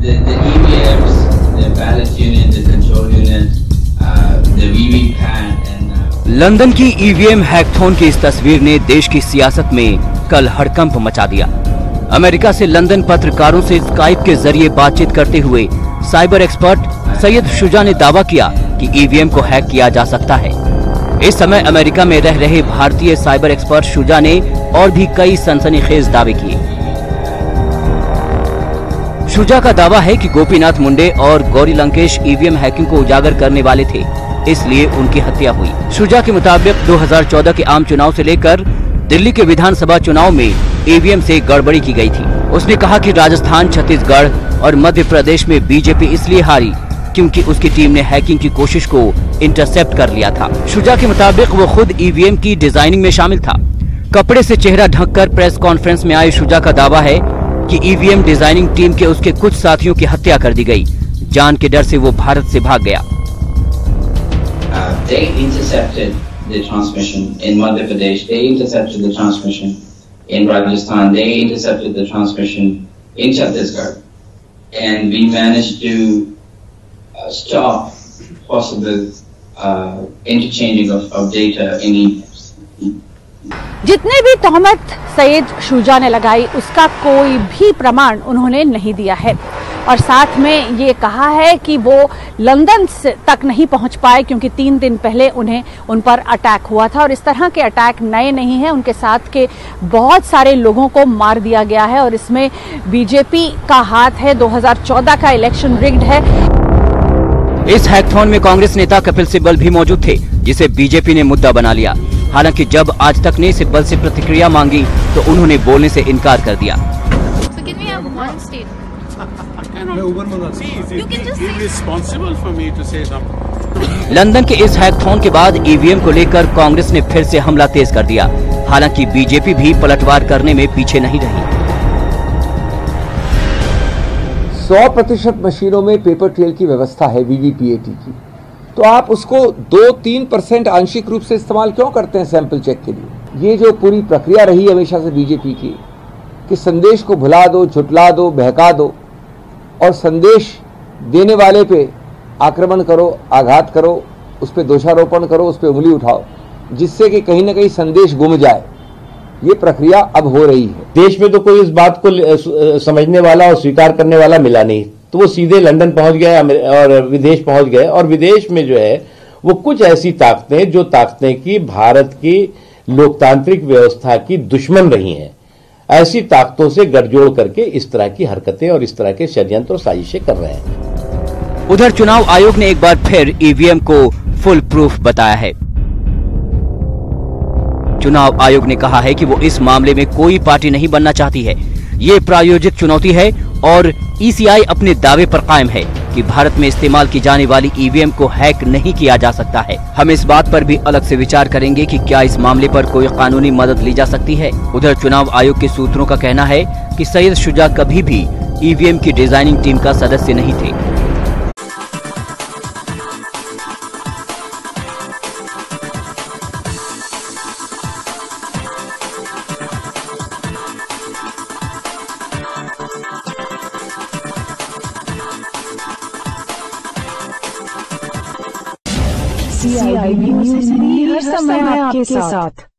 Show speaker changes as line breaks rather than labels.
the EVMs, the ballot unit, the control unit, the VVPAT and
London की EVM hackathon की इस तस्वीर ने देश की सियासत में कल हड़कंप मचा दिया। अमेरिका से लंदन पत्रकारों से स्काइप के जरिए बातचीत करते हुए साइबर एक्सपर्ट सैयद शुजा ने दावा किया कि ईवीएम को हैक किया जा सकता है। इस समय अमेरिका में रह रहे भारतीय साइबर एक्सपर्ट शुजा ने और भी कई सनसनीखेज दावे किए। शुजा का दावा है कि गोपीनाथ मुंडे और गौरी लंकेश ईवीएम हैकिंग को उजागर करने वाले थे, इसलिए उनकी हत्या हुई। शुजा के मुताबिक 2014 के आम चुनाव से लेकर दिल्ली के विधानसभा चुनाव में ईवीएम से गड़बड़ी की गई थी। उसने कहा कि राजस्थान, छत्तीसगढ़ और मध्य प्रदेश में बीजेपी इसलिए हारी क्योंकि उसकी टीम ने हैकिंग की कोशिश को इंटरसेप्ट कर लिया था। शुजा के मुताबिक वो खुद ईवीएम की डिजाइनिंग में शामिल था। कपड़े से चेहरा ढककर प्रेस कॉन्फ्रेंस में आए शुजा का दावा है कि ईवीएम डिजाइनिंग टीम के उसके कुछ साथियों की हत्या कर दी गई। जान के डर से वो भारत से भाग गया।
They intercepted the transmission in Madhya Pradesh. They intercepted the transmission in Rajasthan. They intercepted the transmission in Chhattisgarh, and we managed to stop possible interchanging of data in emails.
जितने भी तोहमत सैयद शुजा ने लगाई उसका कोई भी प्रमाण उन्होंने नहीं दिया है और साथ में ये कहा है कि वो लंदन तक नहीं पहुंच पाए क्योंकि 3 दिन पहले उन पर अटैक हुआ था और इस तरह के अटैक नए नहीं हैं। उनके साथ के बहुत सारे लोगों को मार दिया गया है और इसमें बीजेपी का हाथ है। 2014 का इलेक्शन रिग्ड है।
इस हैकथॉन में कांग्रेस नेता कपिल सिब्बल भी मौजूद थे, जिसे बीजेपी ने मुद्दा बना लिया। हालांकि जब आज तक ने सिब्बल से प्रतिक्रिया मांगी तो उन्होंने बोलने से इनकार कर दिया। लंदन के इस हैकथॉन के बाद ईवीएम को लेकर कांग्रेस ने फिर से हमला तेज कर दिया। हालांकि बीजेपी भी पलटवार करने में पीछे नहीं रही।
100% मशीनों में पेपर ट्रेल की व्यवस्था है वीवीपीएटी की, तो आप उसको 2-3% आंशिक रूप से इस्तेमाल क्यों करते हैं सैंपल चेक के लिए? ये जो पूरी प्रक्रिया रही है हमेशा से बीजेपी की कि संदेश को भुला दो, झुटला दो, बहका दो और संदेश देने वाले पे आक्रमण करो, आघात करो, उस पर दोषारोपण करो, उस पर उंगली उठाओ, जिससे कि कहीं ना कहीं संदेश गुम जाए। ये प्रक्रिया अब हो रही है।
देश में तो कोई इस बात को समझने वाला और स्वीकार करने वाला मिला नहीं, तो वो सीधे लंदन पहुंच गए और विदेश पहुंच गए। और विदेश में जो है वो कुछ ऐसी ताकतें जो ताकतें की भारत की लोकतांत्रिक व्यवस्था की दुश्मन रही हैं, ऐसी ताकतों से गठजोड़ करके इस तरह की हरकतें और इस तरह के षड्यंत्र और साजिशें कर रहे हैं।
उधर चुनाव आयोग ने एक बार फिर ईवीएम को फुल प्रूफ बताया है। चुनाव आयोग ने कहा है कि वो इस मामले में कोई पार्टी नहीं बनना चाहती है। ये प्रायोजित चुनौती है और ईसीआई अपने दावे पर कायम है कि भारत में इस्तेमाल की जाने वाली ईवीएम को हैक नहीं किया जा सकता है। हम इस बात पर भी अलग से विचार करेंगे कि क्या इस मामले पर कोई कानूनी मदद ली जा सकती है। उधर चुनाव आयोग के सूत्रों का कहना है कि सैयद शुजा कभी भी ईवीएम की डिजाइनिंग टीम का सदस्य नहीं थे।
CIB न्यूज़ हर समय आपके साथ।